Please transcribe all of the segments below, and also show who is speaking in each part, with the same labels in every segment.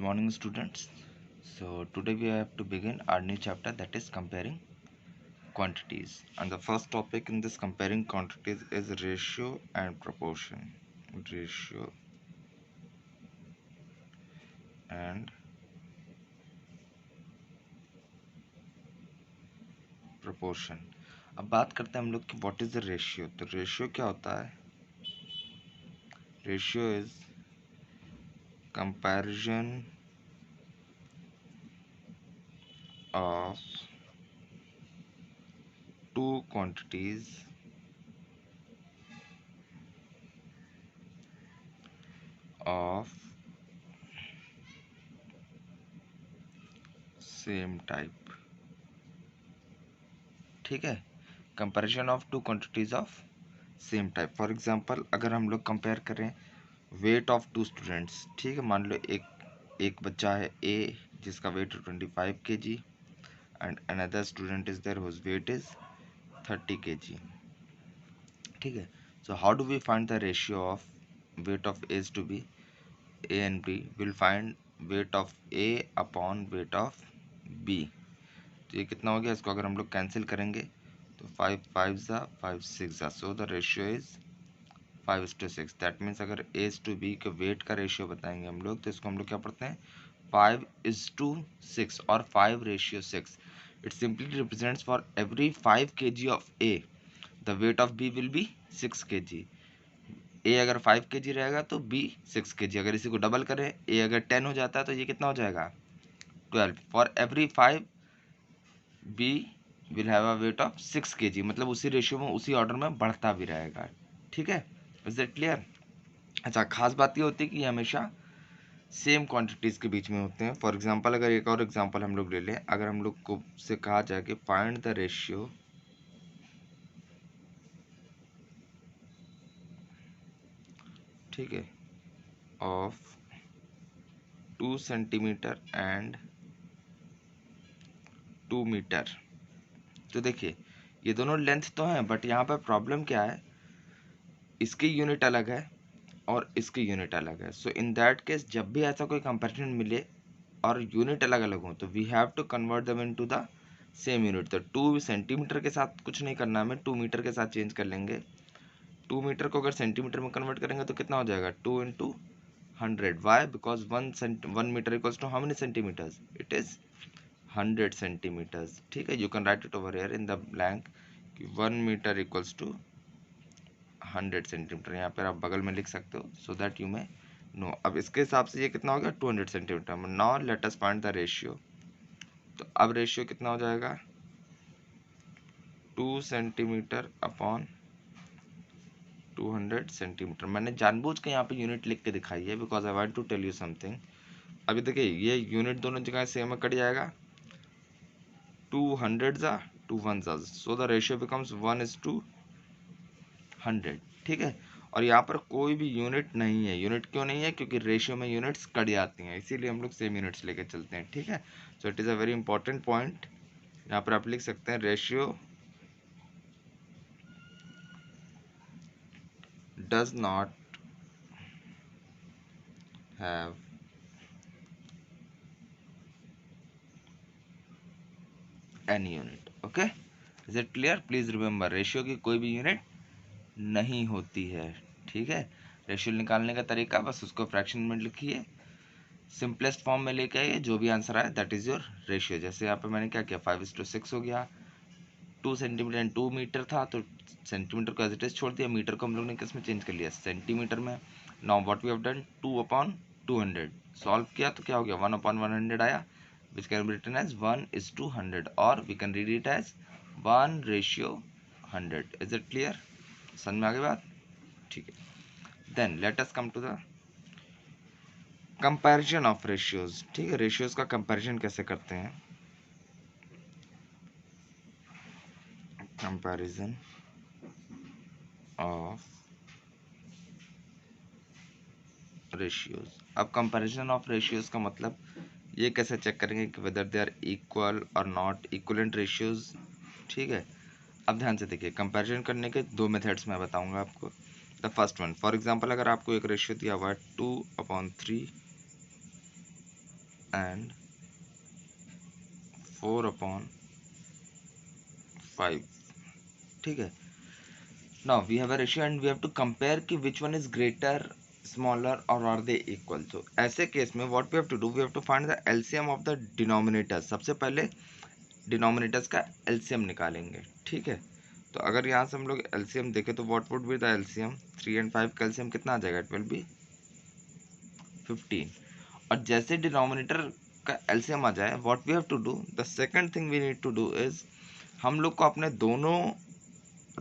Speaker 1: morning, students. So today we have to begin our new chapter, that is comparing quantities. And the first topic in this comparing quantities is ratio and proportion. Ratio and proportion. अब बात करते हैं हम लोग कि what is the ratio. तो ratio क्या होता है? Ratio is comparison of two quantities of same type. ठीक है, comparison of two quantities of same type. For example अगर हम लोग कंपेयर करें वेट ऑफ टू स्टूडेंट्स, ठीक है, मान लो एक बच्चा है ए जिसका weight 25 kg and another student is there whose weight is 30 kg. ठीक है, so how do we find the ratio of weight of A's to B A and B? Will find weight of A upon weight of B. तो ये कितना हो गया? इसको अगर हम लोग कैंसिल करेंगे तो 5 5 ज़ा 5 6 ज़ा, so the ratio is 5:6. That means अगर एज टू बी के वेट का रेशियो बताएंगे हम लोग तो इसको हम लोग क्या पढ़ते हैं? 5:6 और 5:6. It simply represents for every 5 kg of A the weight of B will be 6 kg. A अगर 5 kg रहेगा तो बी 6 kg. अगर इसी को डबल करें, ए अगर 10 हो जाता है तो ये कितना हो जाएगा? 12. For every 5 B will have a weight of 6 kg. मतलब उसी रेशियो में उसी ऑर्डर में बढ़ता भी रहेगा. ठीक है, इज दैट क्लियर? अच्छा, खास बात ये होती है कि ये हमेशा सेम क्वांटिटीज के बीच में होते हैं. फॉर एग्जांपल अगर एक और एग्जांपल हम लोग ले लें, अगर हम लोग को से कहा जाए कि फाइंड द रेशियो ठीक है ऑफ 2 सेंटीमीटर एंड 2 मीटर. तो देखिए ये दोनों लेंथ तो हैं, बट यहाँ पर प्रॉब्लम क्या है, इसकी यूनिट अलग है और इसकी यूनिट अलग है. सो इन दैट केस जब भी ऐसा कोई कंपैरिजन मिले और यूनिट अलग अलग हो तो we have to convert them into the same unit. तो 2 सेंटीमीटर के साथ कुछ नहीं करना, हमें 2 मीटर के साथ चेंज कर लेंगे. 2 मीटर को अगर सेंटीमीटर में कन्वर्ट करेंगे तो कितना हो जाएगा? 2 into 100. Why? Because 1 metre equals to how many centimetres? It is 100 centimetres. ठीक है, you can write it over here in the blank कि 1 मीटर इक्वल्स टू 100 सेंटीमीटर. यहाँ पर आप बगल में लिख सकते हो so that you may know. अब इसके हिसाब से ये कितना हो गया? 200 centimetre. Now let us find the ratio. तो अब रेशियो कितना हो जाएगा? 2 सेंटीमीटर अपॉन 200 सेंटीमीटर. मैंने जानबूझ के यहाँ पे यूनिट लिख के दिखाई है because I want to tell you something. अभी देखिए ये यूनिट दोनों जगह सेम में कट जाएगा. 200 ज़ा 2 1 ज़ा, सो द रेशियो बिकम्स 1:100. ठीक है, और यहाँ पर कोई भी यूनिट नहीं है. यूनिट क्यों नहीं है? क्योंकि रेशियो में यूनिट्स कट जाती हैं, इसीलिए हम लोग सेम यूनिट्स लेके चलते हैं. ठीक है, so it is a very important point. यहाँ पर आप लिख सकते हैं ratio does not have any unit. Okay, is it clear? Please remember, ratio की कोई भी यूनिट नहीं होती है. ठीक है, रेशियो निकालने का तरीका बस उसको फ्रैक्शन में लिखिए, सिंपलेस्ट फॉर्म में लेके आइए, जो भी आंसर आए दैट इज योर रेशियो. जैसे यहाँ पे मैंने क्या किया, 5:6 हो गया. 2 सेंटीमीटर एंड 2 मीटर था तो सेंटीमीटर को एज इट इज छोड़ दिया, मीटर को हम लोग ने किस में चेंज कर लिया? सेंटीमीटर में. Now what we have done, 2/200 solve किया तो क्या हो गया? 1/100 आया, which can be written as 1:100 or we can read it as 1:100. Is it clear? समझ में आ गई बात? ठीक है, then let us come to the comparison of ratios. ठीक है, रेशियोज का कंपैरिजन कैसे करते हैं? Comparison of ratios. अब कंपैरिजन ऑफ रेशियोज का मतलब ये कैसे चेक करेंगे कि वेदर दे आर इक्वल और नॉट इक्वलेंट रेशियोज. ठीक है, अब ध्यान से देखिए, कंपैरिजन करने के दो मेथड्स मैं बताऊंगा आपको. The first one, for example अगर आपको एक रेशियो दिया हुआ है 2/3 and 4/5. ठीक है. Now we have a ratio and we have to compare कि which one is greater, smaller, or are they equal. So ऐसे केस में what we have to do, we have to find the LCM of the denominators. सबसे पहले denominators का LCM निकालेंगे. ठीक है. तो अगर यहाँ से हम लोग LCM देखें तो what would be the LCM? 3 and 5 का LCM कितना आ जाएगा? It will be 15. और जैसे डिनोमिनेटर का LCM आ जाए, what we have to do, the second thing we need to do is हम लोग को अपने दोनों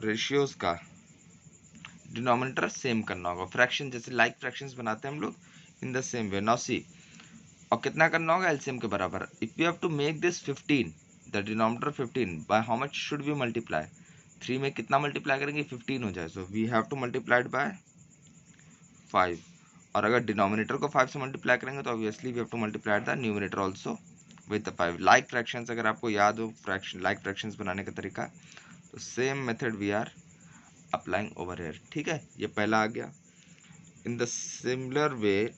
Speaker 1: रेशियोज का डिनोमिनेटर सेम करना होगा. फ्रैक्शन जैसे लाइक फ्रैक्शंस बनाते हैं हम लोग, in the same way. Now see, और कितना करना होगा? एलसीएम के बराबर. If you have to make this 15, the denominator 15, by how much should we multiply? 3 में कितना मल्टीप्लाई करेंगे? 15 हो जाए. So we have to multiplied by 5. और अगर डिनोमिनेटर को 5 से मल्टीप्लाई करेंगे तो obviously we have to multiply the numerator also with the 5. Like fractions अगर आपको याद हो, फ्रैक्शन लाइक फ्रैक्शंस बनाने का तरीका, तो same method we are applying over here. ठीक है, ये पहला आ गया. इन द सिमिलर वे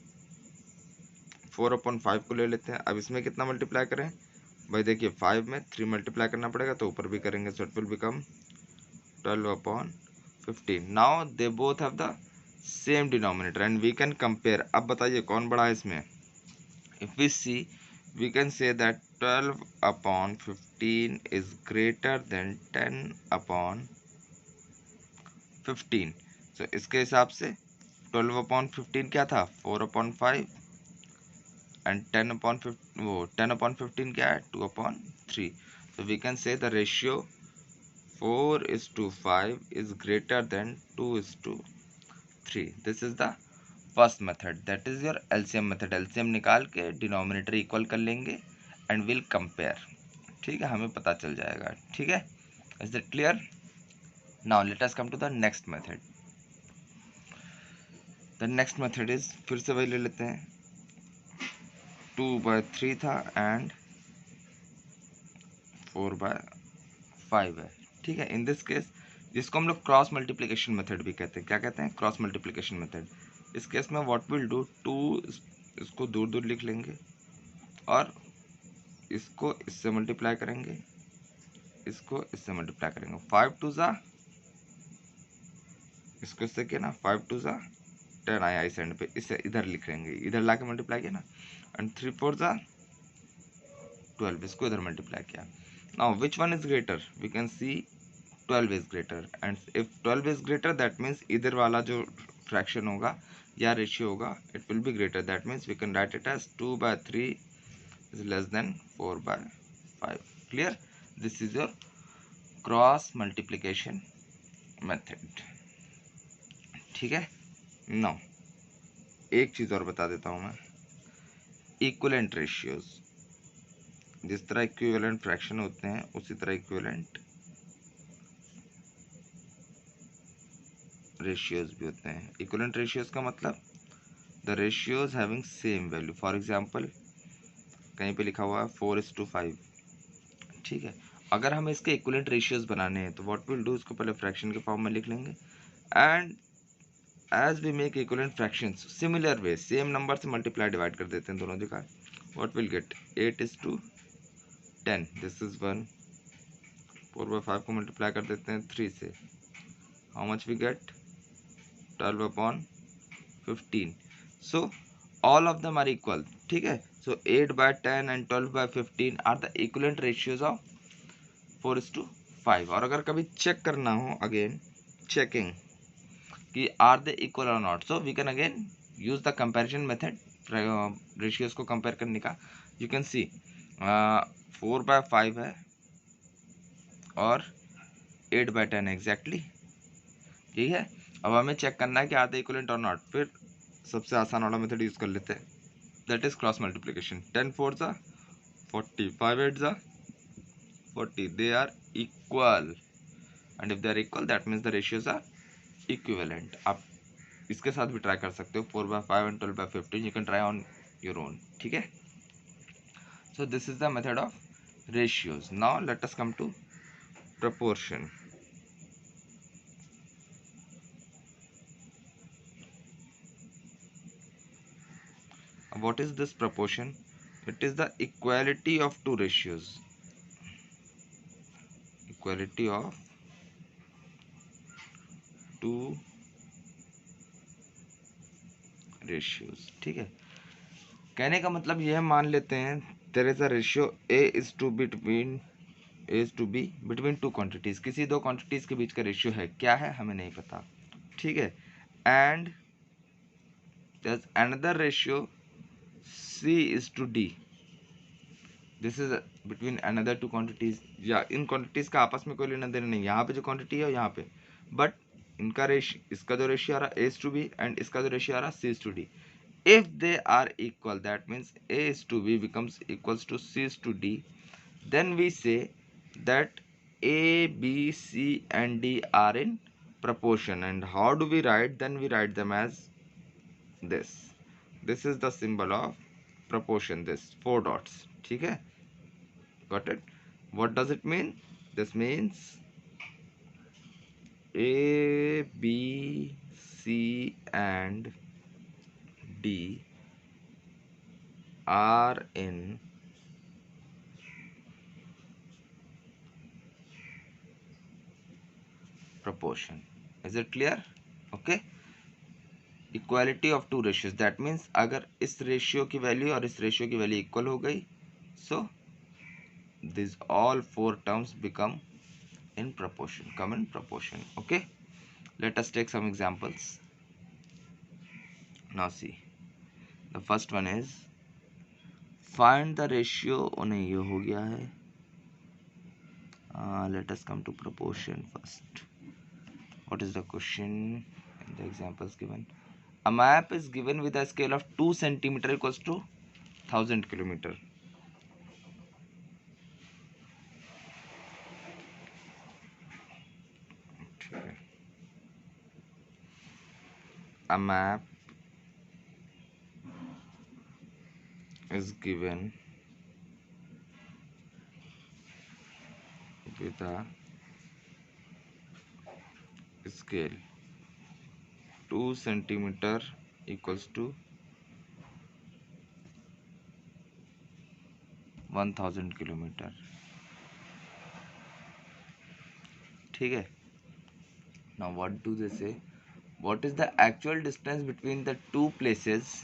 Speaker 1: 4/5 को ले लेते हैं. अब इसमें कितना मल्टीप्लाई करें भाई? देखिए 5 में 3 मल्टीप्लाई करना पड़ेगा तो ऊपर भी करेंगे, so it will become 12/15. Now they both have the same denominator and we can compare. अब बताइए कौन बड़ा है इसमें? If we see, we can say that 12/15 is greater than 10/15. सो इसके हिसाब से 12/15 क्या था? 4/5. एंड 10/15 क्या है? 2/3. So we can say the ratio 4:5 is greater than 2:3. This is the first method, that is your LCM method. LCM निकाल के डिनोमिनेटर इक्वल कर लेंगे and we'll compare. ठीक है, हमें पता चल जाएगा. ठीक है, is that clear? Now let us come to the next method. The next method is, फिर से वही ले लेते हैं. 2/3 था एंड 4/5 है. ठीक है, इन दिस केस जिसको हम लोग क्रॉस मल्टीप्लिकेशन मेथड भी कहते हैं. क्या कहते हैं? Cross multiplication method. इस केस में व्हाट विल डू, 2 इसको दूर दूर लिख लेंगे और इसको इससे मल्टीप्लाई करेंगे, इसको इससे मल्टीप्लाई करेंगे. 5 2 ज़ा, इसको इससे किया ना, 5 2 ज़ा 10 आया इस एंड पे, इसे इधर लिख लेंगे, इधर ला के मल्टीप्लाई किया ना. एंड 3 4 ज़ा 12, इसको इधर मल्टीप्लाई किया. Now which one is greater? We can see 12 is greater, and if 12 is greater that means इधर वाला जो fraction होगा या ratio होगा, it will be greater. That means we can write it as 2/3 is less than 4/5. Clear? This is your cross multiplication method. ठीक है. Now एक चीज और बता देता हूँ मैं. Equivalent ratios, जिस तरह इक्विवेलेंट फ्रैक्शन होते हैं उसी तरह इक्विवेलेंट रेशियोज भी होते हैं. इक्विवेलेंट रेशियोज का मतलब the ratios having same value. For example कहीं पे लिखा हुआ है 4:5. ठीक है, अगर हमें इसके इक्विवेलेंट रेशियोज बनाने हैं तो व्हाट विल डू, इसको पहले फ्रैक्शन के फॉर्म में लिख लेंगे and as we make equivalent fractions similar way same number से मल्टीप्लाई डिवाइड कर देते हैं दोनों जगह. What will get? 8:10. This is 1. 4/5 को मल्टीप्लाई कर देते हैं 3 से. How much we get? 12/15. So all of them are equal. ठीक है, so 8/10 and 12/15 are the equivalent ratios of 4:5. और अगर कभी चेक करना हो, अगेन चेकिंग कि are they equal or not, so we can again use the comparison method. Ratios को compare करने का. you can see 4/5 है और 8/10 है एग्जैक्टली. यही है. अब हमें चेक करना है कि आर दे इक्विवेलेंट और नॉट. फिर सबसे आसान वाला मेथड यूज कर लेते हैं, दैट इज क्रॉस मल्टीप्लिकेशन. 10 4 ज़ा 40, 5 8 ज़ा 40. They are equal and if they are equal that means the ratios are equivalent. आप इसके साथ भी ट्राई कर सकते हो. 4/5 and 12/15 you can try on your own. ठीक है, so this is the method of ratios. Now let us come to proportion. What is this proportion? It is the equality of two ratios. Equality of two ratios. ठीक है, कहने का मतलब यह मान लेते हैं there is a ratio A is to between between two quantities, किसी दो क्वांटिटीज के बीच का रेशियो है, क्या है हमें नहीं पता, ठीक है। And there is another ratio C is to D, this is between another two quantities, या इन क्वांटिटीज का आपस में कोई लेना देना नहीं, यहाँ पे जो क्वांटिटी है यहाँ पे, बट इनका रेशियो, इसका जो रेशियो आ रहा है A is to B and इसका जो रेशियो आ रहा है C is to D, if they are equal, that means a is to b becomes equals to c is to d, then we say that a b c and d are in proportion. And how do we write? Then we write them as this is the symbol of proportion, this four dots, ठीक है, got it? What does it mean? This means a b c and d are in proportion. Is it clear? Okay. Equality of two ratios, that means अगर इस ratio की value और इस ratio की value equal हो गई, so this all four terms become in proportion, come in proportion. Okay, let us take some examples. Now see, the first one is find the ratio. नहीं, ये हो गया है. Let us come to proportion first. What is the question in the examples given? A map is given with a scale of 2 centimeter equals to 1000 kilometer. A map is given with a scale 2 centimeter equals to 1000 kilometre, ठीक है. Now what do they say? What is the actual distance between the two places?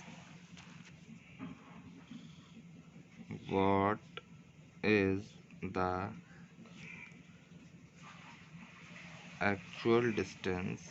Speaker 1: What is the actual distance